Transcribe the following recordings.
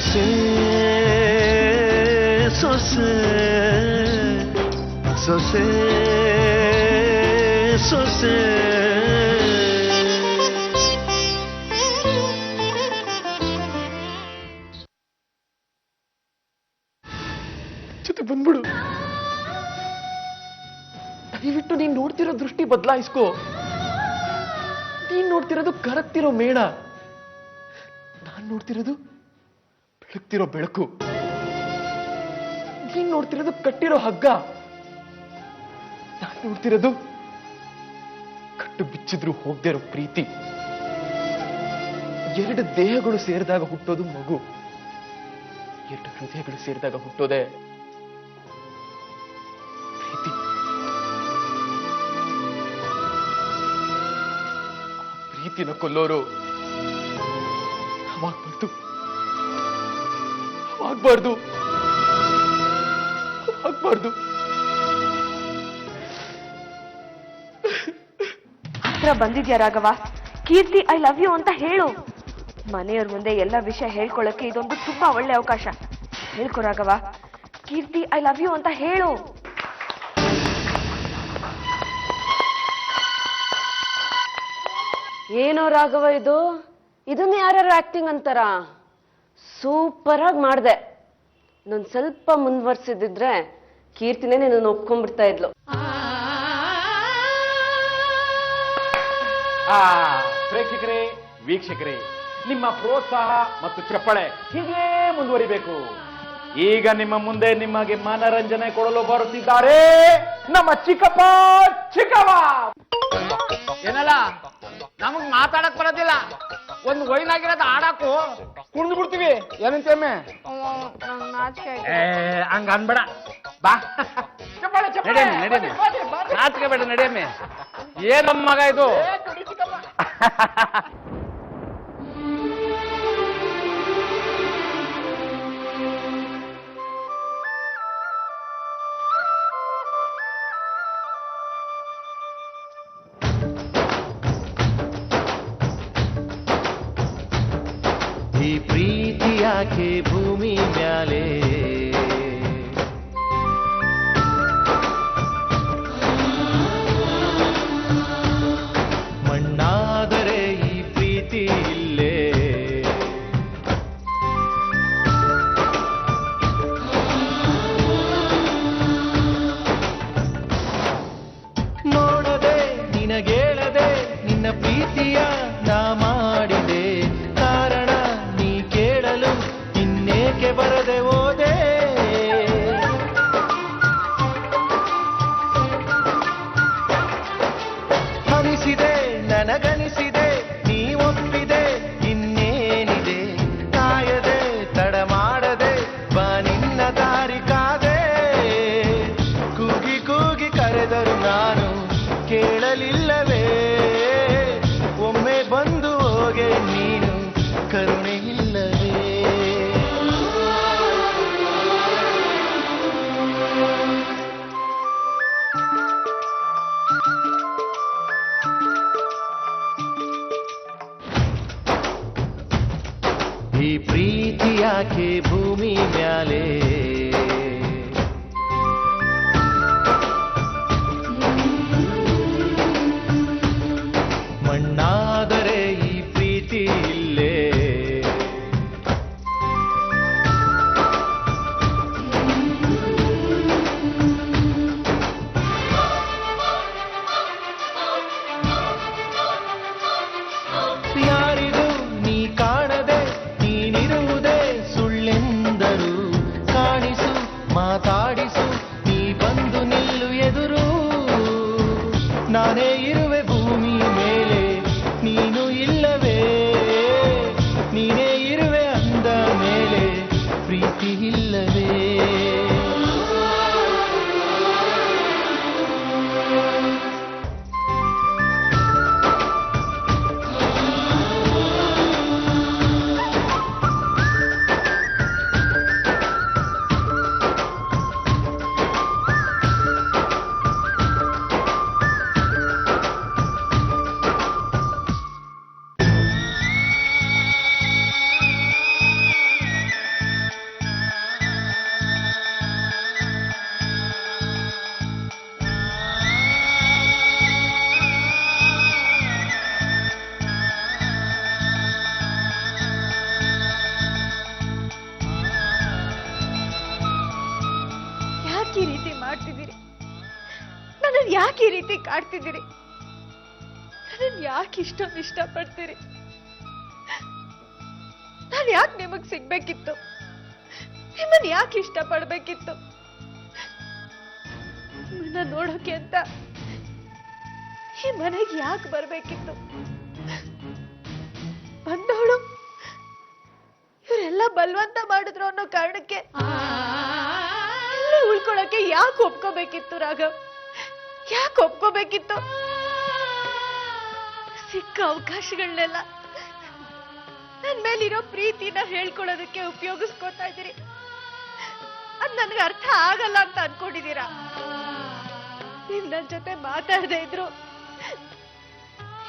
ಸೊಸೆ ಸೊಸೆ ಸೊಸೆ ಸೊಸೆ ಜೊತೆ ಬಂದ್ಬಿಡು. ದಯವಿಟ್ಟು ನೀನ್ ನೋಡ್ತಿರೋ ದೃಷ್ಟಿ ಬದಲಾಯಿಸ್ಕೋ. ನೀನ್ ನೋಡ್ತಿರೋದು ಕರಗ್ತಿರೋ ಮೇಣ, ನಾನ್ ನೋಡ್ತಿರೋದು ಬೆಳಗ್ತಿರೋ ಬೆಳಕು. ನೀನ್ ನೋಡ್ತಿರೋದು ಕಟ್ಟಿರೋ ಹಗ್ಗ, ನಾನ್ ನೋಡ್ತಿರೋದು ಕಟ್ಟು ಬಿಚ್ಚಿದ್ರು ಹೋಗದೆ ಇರೋ ಪ್ರೀತಿ. ಎರಡು ದೇಹಗಳು ಸೇರಿದಾಗ ಹುಟ್ಟೋದು ಮಗು, ಎರಡು ಹೃದಯಗಳು ಸೇರಿದಾಗ ಹುಟ್ಟೋದೆ ಪ್ರೀತಿ. ಪ್ರೀತಿನ ಕೊಲ್ಲೋರು ಅವಾಗ್ಬಾರ್ದು, ಅವಾಗ್ಬಾರ್ದು, ಅವಾಗ್ಬಾರ್ದು. ಹತ್ರ ಬಂದಿದ್ಯಾ ರಾಘವ? ಕೀರ್ತಿ ಐ ಲವ್ ಯು ಅಂತ ಹೇಳು. ಮನೆಯವ್ರ ಮುಂದೆ ಎಲ್ಲ ವಿಷಯ ಹೇಳ್ಕೊಳ್ಳಕ್ಕೆ ಇದೊಂದು ತುಂಬಾ ಒಳ್ಳೆ ಅವಕಾಶ. ಹೇಳ್ಕೊ ರಾಘವ, ಕೀರ್ತಿ ಐ ಲವ್ ಯು ಅಂತ ಹೇಳು. ಏನೋ ರಾಘವ ಇದು, ಇದನ್ನ ಯಾರು ಆಕ್ಟಿಂಗ್ ಅಂತಾರ? ಸೂಪರ್ ಆಗಿ ಮಾಡ್ದೆ. ಇನ್ನೊಂದ್ ಸ್ವಲ್ಪ ಮುಂದುವರ್ಸಿದ್ರೆ ಕೀರ್ತಿನೇ ನಿನ್ನ ಒಪ್ಕೊಂಡ್ಬಿಡ್ತಾ ಇದ್ಲು. ಪ್ರೇಕ್ಷಕರೇ, ವೀಕ್ಷಕರೇ, ನಿಮ್ಮ ಪ್ರೋತ್ಸಾಹ ಮತ್ತು ಚಪ್ಪಳೆ ಹೀಗೆ ಮುಂದುವರಿಬೇಕು. ಈಗ ನಿಮ್ಮ ಮುಂದೆ ನಿಮಗೆ ಮನರಂಜನೆ ಕೊಡಲು ಬರುತ್ತಿದ್ದಾರೆ ನಮ್ಮ ಚಿಕ್ಕಪ್ಪ ಚಿಕ್ಕವ್ವ. ಏನಲ್ಲ ನಮಗ್ ಮಾತಾಡಕ್ ಬರೋದಿಲ್ಲ, ಒಂದು ವೈನಾಗಿರೋದು ಆಡಾಕು ಕುಣಿದು ಬಿಡ್ತೀವಿ. ಏನಂತೇಮ್ಮೆ? ಹಂಗ ಅನ್ಬೇಡ, ಬಾ ನಡಿಯಮ್ಮೆ, ನಾಚಿಕೆ ಬೇಡ, ನಡಿಯಮ್ಮೆ. ಏನಮ್ಮ ಮಗ ಇದು? ಈ ಪ್ರೀತಿ ಯಾಕೆ ಭೂಮಿ ಮ್ಯಾಲೆ ಮಣ್ಣಾದರೆ ಈ ಪ್ರೀತಿ ಇಲ್ಲೇ ನೋಡದೆ ನಿನಗೇಳದೆ ನಿನ್ನ ಪ್ರೀತಿಯ ನಾ ಮಾಡಿದೆ, ಕಾರಣ ನೀ ಕೇಳಲು ಇನ್ನೇಕೆ ಬರದೆ ಹೋದೆ. ಅನಿಸಿದೆ ನನಗನಿಸಿದೆ ನೀ ಒಪ್ಪಿದೆ, ಇನ್ನೇನಿದೆ ಕಾಯದೆ ತಡ ಮಾಡದೆ ಬಾ ನಿನ್ನ ದಾರಿ ಕಾದೆ. ಕೂಗಿ ಕೂಗಿ ಕರೆದರು ನಾನು ಕೇಳಲಿಲ್ಲವೇ, ಒಮ್ಮೆ ಬಂದು ಹೋಗೆ ನೀನು ಕರುಣೆ ಇಲ್ಲವೇ. ಈ ಪ್ರೀತಿ ಯಾಕೆ ಭೂಮಿ ಮ್ಯಾಲೆ ಮಣ್ಣಾದರೆ ಈ ಪ್ರೀತಿ ಇಲ್ಲೇ. ಯಾರಿಗೂ ನೀ ಕಾಣದೆ ನೀನಿರುವುದೇ ಸುಳ್ಳೆಂದರು, ಕಾಣ ಯಾಕೆ ಈ ರೀತಿ ಕಾಡ್ತಿದ್ದೀರಿ? ನನ್ನನ್ ಯಾಕೆ ಇಷ್ಟೊಂದು ಇಷ್ಟಪಡ್ತೀರಿ? ನಾನು ಯಾಕೆ ನಿಮಗ್ ಸಿಗ್ಬೇಕಿತ್ತು? ನಿಮ್ಮನ್ ಯಾಕೆ ಇಷ್ಟಪಡ್ಬೇಕಿತ್ತು? ನಿಮ್ಮನ್ನ ನೋಡೋಕೆ ಅಂತ ಈ ಮನೆಗೆ ಯಾಕೆ ಬರ್ಬೇಕಿತ್ತು? ಬಂದವಳು ಇವರೆಲ್ಲ ಬಲವಂತ ಮಾಡಿದ್ರು ಅನ್ನೋ ಕಾರಣಕ್ಕೆ ಇಲ್ಲಿ ಉಳ್ಕೊಳಕ್ಕೆ ಯಾಕೆ ಒಪ್ಕೋಬೇಕಿತ್ತು ರಾಘವ್? ಯಾಕೆ ಒಪ್ಕೋಬೇಕಿತ್ತು? ಸಿಕ್ಕ ಅವಕಾಶಗಳನ್ನೆಲ್ಲ ನನ್ ಮೇಲಿರೋ ಪ್ರೀತಿನ ಹೇಳ್ಕೊಳ್ಳೋದಕ್ಕೆ ಉಪಯೋಗಿಸ್ಕೊತಾ ಇದ್ದೀರಿ. ಅದ್ ನನ್ಗೆ ಅರ್ಥ ಆಗಲ್ಲ ಅಂತ ಅನ್ಕೊಂಡಿದ್ದೀರಾ? ನೀವ್ ನನ್ ಜೊತೆ ಮಾತಾಡದೆ ಇದ್ರು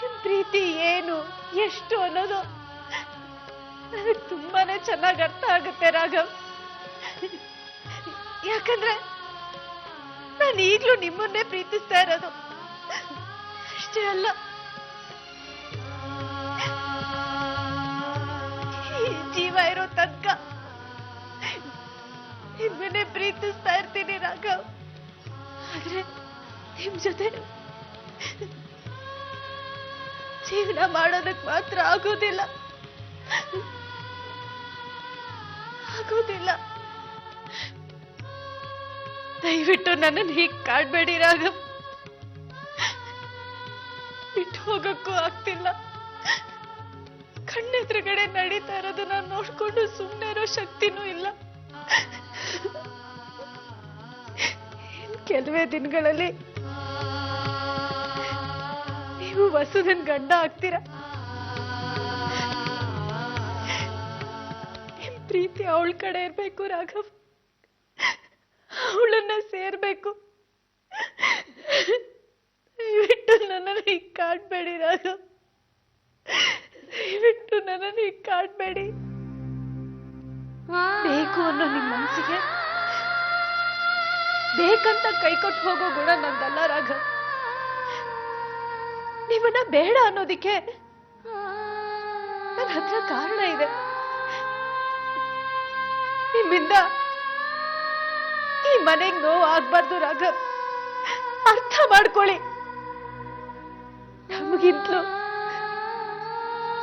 ನಿಮ್ ಪ್ರೀತಿ ಏನು ಎಷ್ಟು ಅನ್ನೋದು ನನಗೆ ತುಂಬಾನೇ ಚೆನ್ನಾಗಿ ಅರ್ಥ ಆಗುತ್ತೆ ರಾಘವ್. ಯಾಕಂದ್ರೆ ನಾನು ಈಗ್ಲೂ ನಿಮ್ಮನ್ನೇ ಪ್ರೀತಿಸ್ತಾ ಇರೋದು. ಅಷ್ಟೇ ಅಲ್ಲ, ಈ ಜೀವ ಇರೋ ತನಕ ನಿಮ್ಮನ್ನೇ ಪ್ರೀತಿಸ್ತಾ ಇರ್ತೀನಿ ರಾಘವ್. ಆದ್ರೆ ನಿಮ್ ಜೊತೆ ಜೀವನ ಮಾಡೋದಕ್ ಮಾತ್ರ ಆಗೋದಿಲ್ಲ. ದಯವಿಟ್ಟು ನನ್ನನ್ನು ಹೀಗೆ ಕಾಡ್ಬೇಡಿ ರಾಘವ್. ಬಿಟ್ಟು ಹೋಗಕ್ಕೂ ಆಗ್ತಿಲ್ಲ. ಕಣ್ಣೆದುರುಗಡೆ ನಡೀತಾ ಇರೋದನ್ನ ನೋಡ್ಕೊಂಡು ಸುಮ್ಮನೆ ಇರೋ ಶಕ್ತಿನೂ ಇಲ್ಲ. ಕೆಲವೇ ದಿನಗಳಲ್ಲಿ ನೀವು ವಸುದನ್ ಗಂಡ ಆಗ್ತೀರಾ. ನಿಮ್ ಪ್ರೀತಿ ಅವಳ ಕಡೆ ಇರ್ಬೇಕು ರಾಘವ್. ಅವಳನ್ನ ಸೇರ್ಬೇಕು. ದಯವಿಟ್ಟು ನನ್ನನ್ನು ಹೀಗೆ ಕಾಡ್ಬೇಡಿ ರಾಘವ್. ದಯವಿಟ್ಟು ನನ್ನನ್ನು ಹೀಗೆ ಕಾಡ್ಬೇಡಿ. ಬೇಕು ಅನ್ನೋ ನಿಮ್ ಮನಸ್ಸಿಗೆ ಬೇಕಂತ ಕೈಕೊಟ್ಟು ಹೋಗೋ ಗುಣ ನಂದಲ್ಲ ರಾಘವ್. ನಿಮ್ಮನ್ನ ಬೇಡ ಅನ್ನೋದಿಕ್ಕೆ ನನ್ನ ಹತ್ರ ಕಾರಣ ಇದೆ. ನಿಮ್ಮಿಂದ ಈ ಮನೆಗೆ ನೋವು ಆಗ್ಬಾರ್ದು ರಾಘವ್. ಅರ್ಥ ಮಾಡ್ಕೊಳ್ಳಿ. ನಮಗಿಂತಲೂ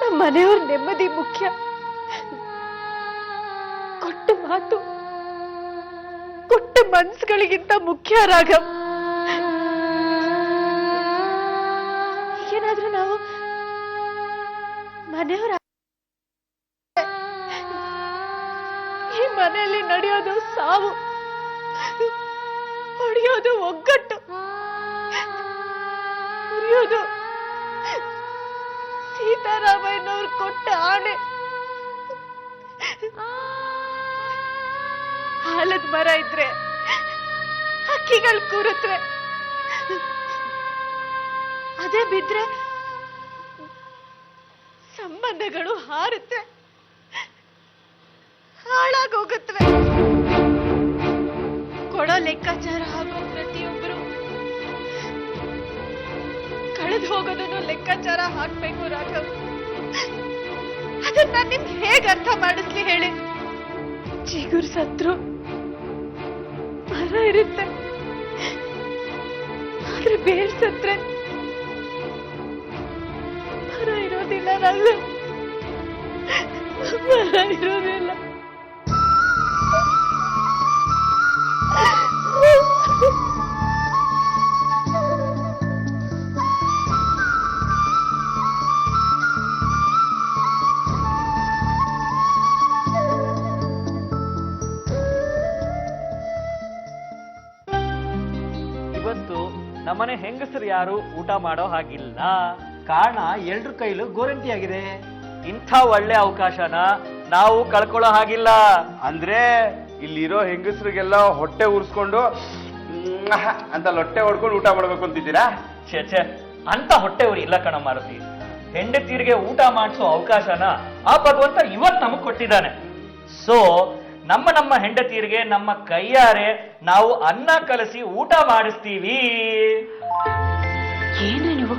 ನಮ್ಮ ಮನೆಯವ್ರ ನೆಮ್ಮದಿ ಮುಖ್ಯ. ಕೊಟ್ಟ ಮಾತು ಕೊಟ್ಟ ಮನ್ಸುಗಳಿಗಿಂತ ಮುಖ್ಯ ರಾಘವ್. ಏನಾದ್ರೂ ನಾವು ಮನೆಯವರ ಈ ಮನೆಯಲ್ಲಿ ನಡೆಯೋದು ಸಾವು, ಹೊಡೆಯೋದು ಒಗ್ಗಟ್ಟು, ಉರಿಯೋದು ಸೀತಾರಾಮಯ್ಯನವ್ರು ಕೊಟ್ಟ ಆಣೆ. ಆಲದ ಮರ ಇದ್ರೆ ಹಕ್ಕಿಗಳು ಕೂರುತ್ತವೆ, ಅದೇ ಬಿದ್ರೆ ಸಂಬಂಧಗಳು ಹಾರುತ್ತೆ, ಹಾಳಾಗೋಗುತ್ತವೆ. ಕೊಡೋ ಲೆಕ್ಕಾಚಾರ ಹಾಕೋ ಪ್ರತಿಯೊಬ್ಬರು ಕಳೆದು ಹೋಗೋದನ್ನು ಲೆಕ್ಕಾಚಾರ ಹಾಕ್ಬೇಕು ರಾಘವ್. ಅದನ್ನ ನಿಮ್ಗೆ ಹೇಗೆ ಅರ್ಥ ಮಾಡಿಸ್ಲಿ ಹೇಳಿ? ಚಿಗುರು ಸತ್ರು ಮರ ಇರುತ್ತೆ, ಆದ್ರೆ ಬೇರ್ ಸತ್ರೆ ಮರ ಇರೋದಿಲ್ಲ ರಾಘವ್. ಮರ ಇರೋದಿಲ್ಲ. ಇವತ್ತು ನಮ್ಮನೆ ಹೆಂಗಸರು ಯಾರು ಊಟ ಮಾಡೋ ಹಾಗಿಲ್ಲ. ಕಾರಣ ಎಲ್ರ ಕೈಲೂ ಗೋರಂಟಿ ಆಗಿದೆ. ಇಂಥ ಒಳ್ಳೆ ಅವಕಾಶನ ನಾವು ಕಳ್ಕೊಳ್ಳೋ ಹಾಗಿಲ್ಲ. ಅಂದ್ರೆ ಇಲ್ಲಿರೋ ಹೆಂಗಸರಿಗೆಲ್ಲ ಹೊಟ್ಟೆ ಉರ್ಸ್ಕೊಂಡು ಅಂತ ಲೊಟ್ಟೆ ಹೊಡ್ಕೊಂಡು ಊಟ ಮಾಡ್ಬೇಕು ಅಂತಿದ್ದೀರಾ? ಛೇ, ಅಂತ ಹೊಟ್ಟೆ ಉರಿ ಇಲ್ಲ ಕಣ ಮಾರುತಿ. ಹೆಂಡತೀರಿಗೆ ಊಟ ಮಾಡಿಸೋ ಅವಕಾಶನ ಆ ಭಗವಂತ ಇವತ್ತು ನಮಗ್ ಕೊಟ್ಟಿದ್ದಾನೆ. ಸೊ ನಮ್ಮ ಹೆಂಡತೀರಿಗೆ ನಮ್ಮ ಕೈಯಾರೆ ನಾವು ಅನ್ನ ಕಲಸಿ ಊಟ ಮಾಡಿಸ್ತೀವಿ. ಏನು ನೀವು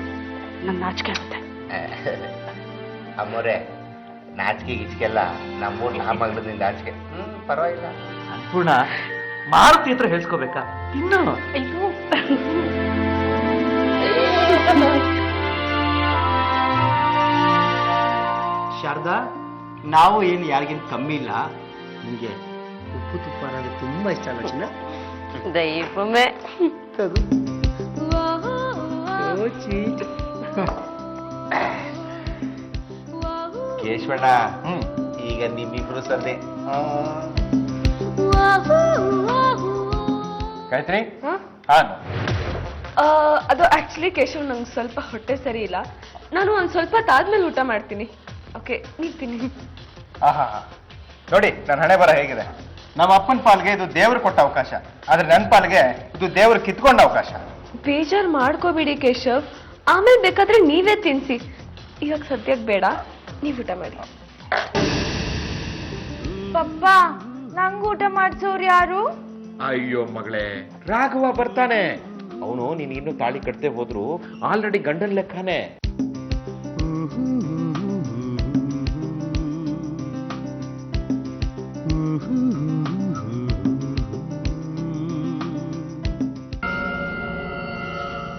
ನಮ್ ನಾಚಿಕೆ ಆಗುತ್ತೆ. ಅಮ್ಮೋರೆ, ನಾಚಿಕೆ ಗಿಚ್ಕೆಲ್ಲ ನಮ್ಮೂರ್ ಆ ಮಗಳದಿಂದ ನಾಚಿಕೆ. ಪರವಾಗಿಲ್ಲ. ಪೂರ್ಣ ಮಾರುತಿ ಹತ್ರ ಹೇಳ್ಸ್ಕೋಬೇಕಾ? ಇನ್ನು ಅಯ್ಯೋ ಶಾರದಾ, ನಾವು ಏನು ಯಾರಿಗೇನು ಕಮ್ಮಿ ಇಲ್ಲ. ನಿಮಗೆ ಉಪ್ಪು ತುಪ್ಪ ಅನ್ನೋದು ತುಂಬಾ ಇಷ್ಟ ಅಲ್ಲ ಚಿನ್ನ? ದೈವಮೇ. ಕೇಶವಣ್ಣ, ಈಗ ನಿಮ್ಮಿಬ್ರು ಸಂದೆ. ಗಾಯತ್ರಿ ಹ? ಹಾನು ಅದು ಆಕ್ಚುಲಿ ಕೇಶವ್ ನಂಗೆ ಸ್ವಲ್ಪ ಹೊಟ್ಟೆ ಸರಿ ಇಲ್ಲ. ನಾನು ಒಂದ್ ಸ್ವಲ್ಪ ತಾದ್ಮೇಲೆ ಊಟ ಮಾಡ್ತೀನಿ. ಓಕೆ, ನೀವ್ ತಿನ್ನಿ. ಆಹಾ, ನೋಡಿ ನನ್ನ ಹಣೆ ಬರ ಹೇಗಿದೆ. ನಮ್ಮ ಅಪ್ಪನ ಪಾಲ್ಗೆ ಇದು ದೇವ್ರು ಕೊಟ್ಟ ಅವಕಾಶ, ಆದ್ರೆ ನನ್ನ ಪಾಲ್ಗೆ ಇದು ದೇವ್ರು ಕಿತ್ಕೊಂಡ ಅವಕಾಶ. ಬೇಜಾರ್ ಮಾಡ್ಕೋಬೇಡಿ ಕೇಶವ್, ಆಮೇಲೆ ಬೇಕಾದ್ರೆ ನೀವೇ ತಿನ್ಸಿ. ಇವಾಗ ಸದ್ಯಕ್ಕೆ ಬೇಡ, ನೀವ್ ಊಟ ಮಾಡಿ. ಪಪ್ಪ, ನಂಗ್ ಊಟ ಮಾಡ್ಸೋರು ಯಾರು? ಅಯ್ಯೋ ಮಗಳೇ, ರಾಘವ ಬರ್ತಾನೆ. ಅವನು ನೀನಿನ್ನು ತಾಳಿ ಕಟ್ತೆ ಹೋದ್ರು ಆಲ್ರೆಡಿ ಗಂಡನ್ ಲೆಕ್ಕನೇ.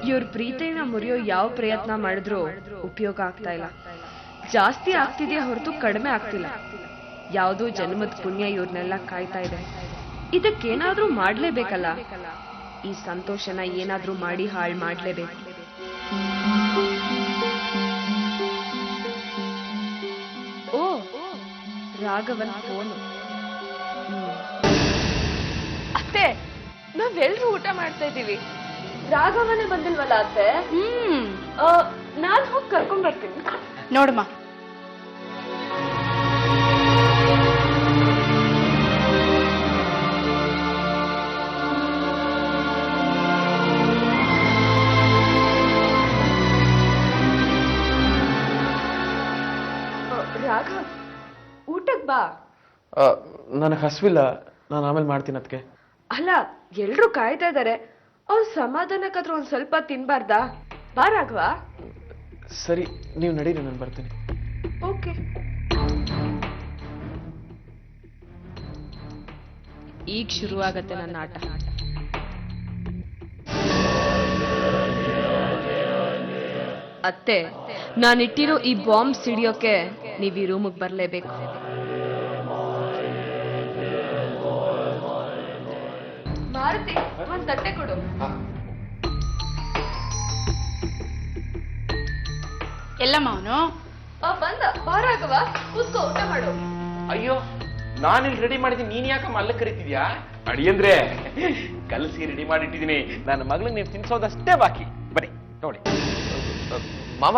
ಇವ್ರ ಪ್ರೀತಿನ ಮುರಿಯೋ ಯಾವ ಪ್ರಯತ್ನ ಮಾಡಿದ್ರು ಉಪಯೋಗ ಆಗ್ತಾ ಇಲ್ಲ. ಜಾಸ್ತಿ ಆಗ್ತಿದೆಯಾ ಹೊರತು ಕಡಿಮೆ ಆಗ್ತಿಲ್ಲ. ಯಾವುದೋ ಜನ್ಮದ ಪುಣ್ಯ ಇವ್ರನ್ನೆಲ್ಲ ಕಾಯ್ತಾ ಇದೆ. ಇದಕ್ಕೇನಾದ್ರೂ ಮಾಡ್ಲೇಬೇಕಲ್ಲ. ಈ ಸಂತೋಷನ ಏನಾದ್ರೂ ಮಾಡಿ ಹಾಳು ಮಾಡ್ಲೇಬೇಕು. ಓ, ರಾಘವನ್ ಫೋನು. ಅತ್ತೆ, ನಾವೆಲ್ರೂ ಊಟ ಮಾಡ್ತಾ ಇದ್ದೀವಿ. ರಾಘವನೇ ಬಂದಿಲ್ವಲ್ಲ ಅತ್ತೆ? ನಾನ್ ಹೋಗಿ ಕರ್ಕೊಂಡ್ ಬರ್ತೀನಿ. ನೋಡಮ್ಮ, ರಾಘವ್, ಊಟಕ್ ಬಾ. ನನಗೆ ಹಸ್ವಿಲ್ಲ, ನಾನು ಆಮೇಲೆ ಮಾಡ್ತೀನಿ ಅದಕ್ಕೆ. ಅಲ್ಲ, ಎಲ್ರು ಕಾಯ್ತಾ ಇದಾರೆ. ಅವ್ರು ಸಮಾಧಾನಕ್ಕಾದ್ರೂ ಒಂದ್ ಸ್ವಲ್ಪ ತಿನ್ಬಾರ್ದಾ? ಬಾ ರಾಘವ. ಸರಿ, ನೀವು ನಡೀರಿ, ನಾನು ಬರ್ತೀನಿ. ಓಕೆ. ಈಗ ಶುರುವಾಗತ್ತೆ ನನ್ನ ಆಟ. ಅತ್ತೆ, ನಾನಿಟ್ಟಿರೋ ಈ ಬಾಂಬ್ ಸಿಡಿಯೋಕೆ ನೀವ್ ಈ ರೂಮಿಗೆ ಬರ್ಲೇಬೇಕು. ಮಾರುತಿ, ಒಂದ್ ತಟ್ಟೆ ಕೊಡು. ಎಲ್ಲಮ್ಮ ಅವನು? ಬಂದ. ಬಾ ರಾಘವ, ಕೂತ್ಕೋ, ಊಟ ಮಾಡು. ಅಯ್ಯೋ, ನಾನಿಲ್ಲಿ ರೆಡಿ ಮಾಡಿದ್ದೀನಿ, ನೀನ್ ಯಾಕಮ್ಮ ಅಲ್ಲ ಕರಿತಿದ್ಯಾ? ಅಡಿಯಂದ್ರೆ ಕಲಸಿ ರೆಡಿ ಮಾಡಿಟ್ಟಿದ್ದೀನಿ. ನನ್ನ ಮಗಳಿಗೆ ನೀವು ತಿನ್ಸೋದಷ್ಟೇ ಬಾಕಿ. ಬನ್ನಿ ನೋಡಿ. ಮಾವ,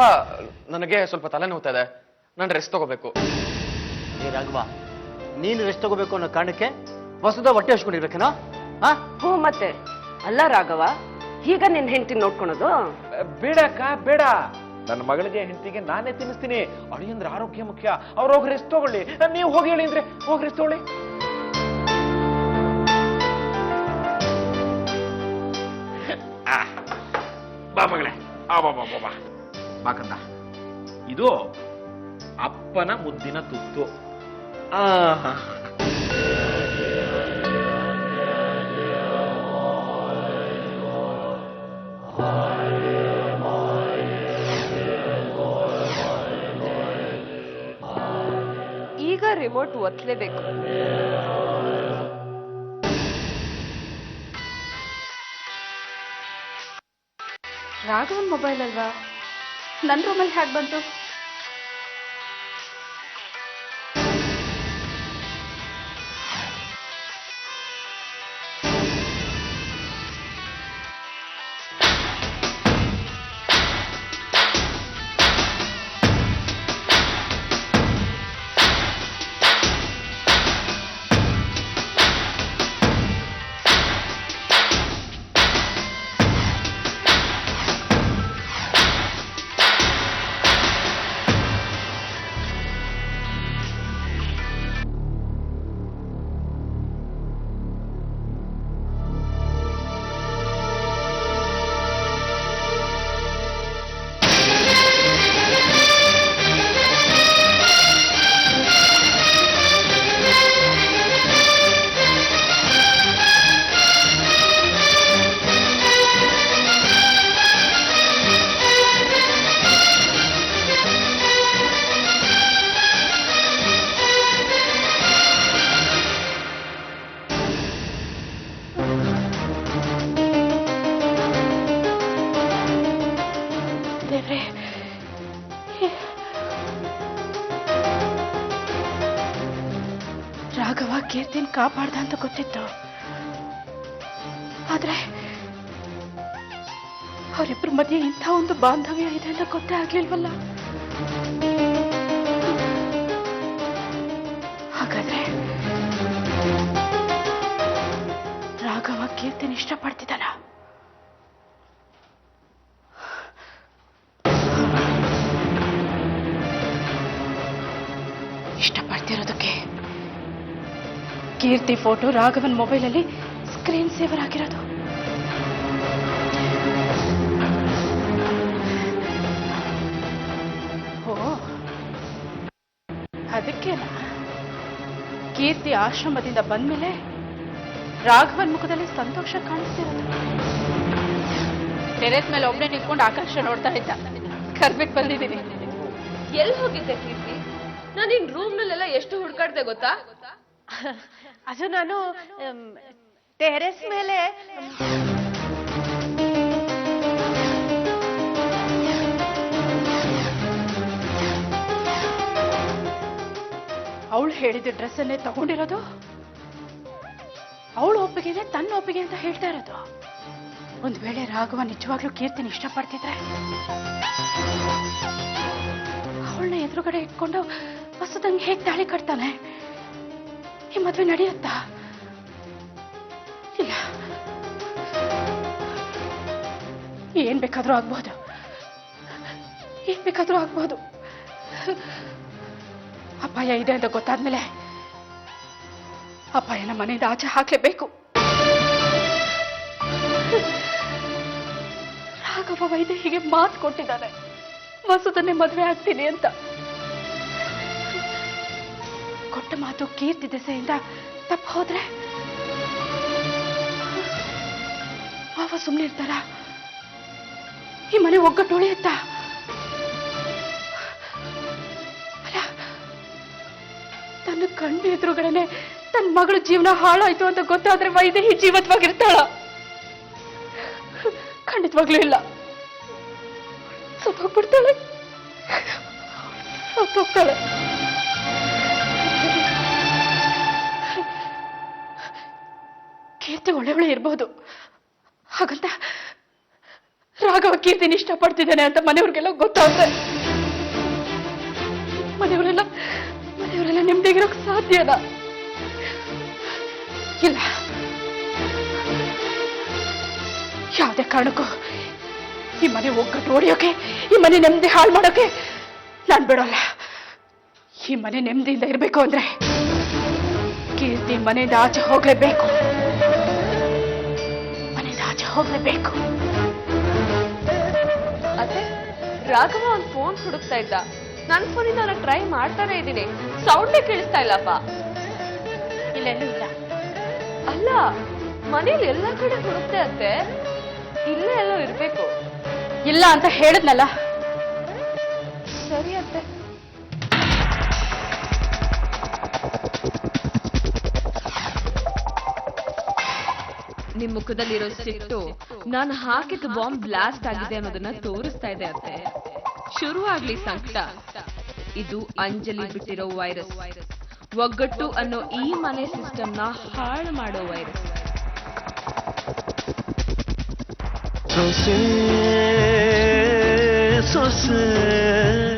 ನನಗೆ ಸ್ವಲ್ಪ ತಲೆ ನೋವ್ತಾ ಇದೆ, ನಾನು ರೆಸ್ಟ್ ತಗೋಬೇಕು. ಏ ರಾಘವ, ನೀನು ರೆಸ್ಟ್ ತಗೋಬೇಕು ಅನ್ನೋ ಕಾರಣಕ್ಕೆ ಹೊಸದ ಹೊಟ್ಟೆ ಹಚ್ಕೊಂಡಿರ್ಬೇಕೇನೋ? ಹ್ಞೂ, ಮತ್ತೆ ಅಲ್ಲ ರಾಘವ, ಈಗ ನಿನ್ ಹೆಂಡತಿ ನೋಡ್ಕೊಳೋದು? ಬೇಡ ಅಕ್ಕ, ಬೇಡ. ನನ್ನ ಮಗಳಿಗೆ ಹೆಂಡತಿಗೆ ನಾನೇ ತಿನ್ನಿಸ್ತೀನಿ. ಅಳಿಯಂದ್ರೆ ಆರೋಗ್ಯ ಮುಖ್ಯ. ಅವ್ರು ಹೋಗಿ ರೆಸ್ಟ್ ತಗೊಳ್ಳಿ. ನೀವು ಹೋಗಿ ಹೇಳಿ ಅಂದ್ರೆ ಹೋಗಿ ರೆಸ್ಟ್ ತಗೊಳ್ಳಿ. ಬಾ ಮಗಳೇ, ಬಾ ಕಂದ. ಇದು ಅಪ್ಪನ ಮುದ್ದಿನ ತುತ್ತು. ಈಗ ರಿಮೋಟ್ ಒತ್ತಲೇಬೇಕು. ರಾಘವನ್ ಮೊಬೈಲ್ ಅಲ್ವಾ? ನನ್ನ ರೂಮಲ್ಲಿ ಹೇಗೆ ಬಂತು? ಕೀರ್ತಿನ ಕಾಪಾಡ್ದ ಅಂತ ಗೊತ್ತಿತ್ತು. ಆದ್ರೆ ಅವರಿಬ್ಬರ ಮಧ್ಯೆ ಇಂಥ ಒಂದು ಬಾಂಧವ್ಯ ಇದೆ ಅಂತ ಗೊತ್ತೇ ಆಗ್ಲಿಲ್ವಲ್ಲ. ಹಾಗಾದ್ರೆ ರಾಘವ ಕೀರ್ತಿನ ಇಷ್ಟಪಡ್ತಿದ್ದಾನ? ಇಷ್ಟಪಡ್ತಿರೋದಕ್ಕೆ ಕೀರ್ತಿ ಫೋಟೋ ರಾಘವನ್ ಮೊಬೈಲಲ್ಲಿ ಸ್ಕ್ರೀನ್ ಸೇವರ್ ಆಗಿರೋದು. ಓ, ಅದಕ್ಕೇನಾ ಕೀರ್ತಿ ಆಶ್ರಮದಿಂದ ಬಂದ್ಮೇಲೆ ರಾಘವನ್ ಮುಖದಲ್ಲಿ ಸಂತೋಷ ಕಾಣಿಸ್ತಿರೋದು. ಟೆರೆಸ್ ಮೇಲೆ ಒಬ್ಬನೇ ನಿಂತ್ಕೊಂಡು ಆಕಾಶ ನೋಡ್ತಾ ಇದ್ದ. ಕರ್ಬಿಟ್ ಬಂದಿದ್ದೀನಿ. ಎಲ್ಲಿ ಹೋಗಿದ್ದೆ ಕೀರ್ತಿ? ನಾನು ನಿನ್ ರೂಮ್ ನಲ್ಲೆಲ್ಲ ಎಷ್ಟು ಹುಡ್ಕಾಡ್ದೆ ಗೊತ್ತಾ? ಅದು ನಾನು ಟೆರೆಸ್ ಮೇಲೆ ಅವಳು ಹೇಳಿದ ಡ್ರೆಸ್ ಅನ್ನೇ ತಗೊಂಡಿರೋದು. ಅವಳು ಒಪ್ಪಿಗೆ ತನ್ನ ಒಪ್ಪಿಗೆ ಅಂತ ಹೇಳ್ತಾ ಇರೋದು. ಒಂದ್ ವೇಳೆ ರಾಘವ ನಿಜವಾಗ್ಲೂ ಕೀರ್ತಿನ ಇಷ್ಟಪಡ್ತಿದ್ರೆ ಅವಳನ್ನ ಎದುರುಗಡೆ ಇಟ್ಕೊಂಡು ಹೊಸದಂಗೆ ಹೇಗೆ ತಾಳಿ ಕಟ್ತಾನೆ? ಈ ಮದ್ವೆ ನಡೆಯುತ್ತಾ? ಇಲ್ಲ, ಏನ್ ಬೇಕಾದ್ರೂ ಆಗ್ಬಹುದು, ಏನ್ ಬೇಕಾದ್ರೂ ಆಗ್ಬಹುದು. ಅಪಾಯ ಇದೆ ಅಂತ ಗೊತ್ತಾದ್ಮೇಲೆ ಅಪಾಯನ ಮನೆಯಿಂದ ಆಚೆ ಹಾಕ್ಲೇಬೇಕು. ರಾಘವ ವೈದ್ಯ ಹೀಗೆ ಮಾತು ಕೊಟ್ಟಿದ್ದಾನೆ, ಹೊಸದನ್ನೇ ಮದುವೆ ಆಗ್ತೀನಿ ಅಂತ. ಕೊಟ್ಟ ಮಾತು ಕೀರ್ತಿ ದೆಸೆಯಿಂದ ತಪ್ಪು ಹೋದ್ರೆ ಅವ ಸುಮ್ಮನೆ ಇರ್ತಾರ? ಈ ಮನೆ ಒಗ್ಗಟ್ಟು ಉಳಿಯುತ್ತ? ಅಲ್ಲ, ತನ್ನ ಕಣ್ಣು ಎದುರುಗಡೆನೆ ತನ್ನ ಮಗಳು ಜೀವನ ಹಾಳಾಯ್ತು ಅಂತ ಗೊತ್ತಾದ್ರೆ ವೈದೇಹಿ ಜೀವತ್ವಾಗಿರ್ತಾಳ? ಖಂಡಿತವಾಗ್ಲೂ ಇಲ್ಲ. ಸತ್ತೋಗ್ಬಿಡ್ತಾಳೆ, ಸತ್ತೋಗ್ತಾಳೆ. ಕೀರ್ತಿ ಒಳ್ಳೆವಳೆ ಇರ್ಬೋದು, ಹಾಗಂತ ರಾಘವ ಕೀರ್ತಿನ ಇಷ್ಟಪಡ್ತಿದ್ದಾನೆ ಅಂತ ಮನೆಯವ್ರಿಗೆಲ್ಲ ಗೊತ್ತಾಗುತ್ತೆ. ಮನೆಯವರೆಲ್ಲ ನೆಮ್ಮದಿಗಿರೋಕ್ ಸಾಧ್ಯನಾ? ಇಲ್ಲ, ಯಾವುದೇ ಕಾರಣಕ್ಕೂ ಈ ಮನೆ ಒಗ್ಗಟ್ಟು ಹೊಡೆಯೋಕೆ, ಈ ಮನೆ ನೆಮ್ಮದಿ ಹಾಳು ಮಾಡೋಕೆ ನಾನು ಬಿಡೋಲ್ಲ. ಈ ಮನೆ ನೆಮ್ಮದಿಯಿಂದ ಇರಬೇಕು ಅಂದ್ರೆ ಕೀರ್ತಿ ಮನೆಯಿಂದ ಆಚೆ ಹೋಗ್ಲೇಬೇಕು, ಮನೆಯಿಂದ ಆಚೆ ಹೋಗ್ಲೇಬೇಕು. ಅದೇ ರಾಘವ ಒಂದು ಫೋನ್ ಹುಡುಕ್ತಾ ಇದ್ದ. ನನ್ನ ಫೋನಿಂದ ನಾನು ಟ್ರೈ ಮಾಡ್ತಾನೆ ಇದ್ದೀನಿ, ಸೌಂಡೇ ಕೇಳಿಸ್ತಾ ಇಲ್ಲಪ್ಪ. ಇಲ್ಲೆಲ್ಲೂ ಇಲ್ಲ. ಅಲ್ಲ, ಮನೇಲಿ ಎಲ್ಲ ಕಡೆ ಹುಡುಕ್ತೆ ಅತ್ತೆ, ಇಲ್ಲೇ ಎಲ್ಲೋ ಇರ್ಬೇಕು. ಇಲ್ಲ ಅಂತ ಹೇಳಿದ್ನಲ್ಲ. ಸರಿ ಅತ್ತೆ. ನಿಮ್ ಮುಖದಲ್ಲಿರೋ ಸಿಟ್ಟು ನಾನು ಹಾಕಿದ ಬಾಂಬ್ ಬ್ಲಾಸ್ಟ್ ಆಗಿದೆ ಅನ್ನೋದನ್ನ ತೋರಿಸ್ತಾ ಇದೆ ಅತ್ತೆ. ಶುರುವಾಗ್ಲಿ ಸಂಕಟ. ಇದು ಅಂಜಲಿ ಬಿಟ್ಟಿರೋ ವೈರಸ್, ಒಗ್ಗಟ್ಟು ಅನ್ನೋ ಈ ಮನೆ ಸಿಸ್ಟಮ್ನ ಹಾಳು ಮಾಡೋ ವೈರಸ್. ಸೊಸೆ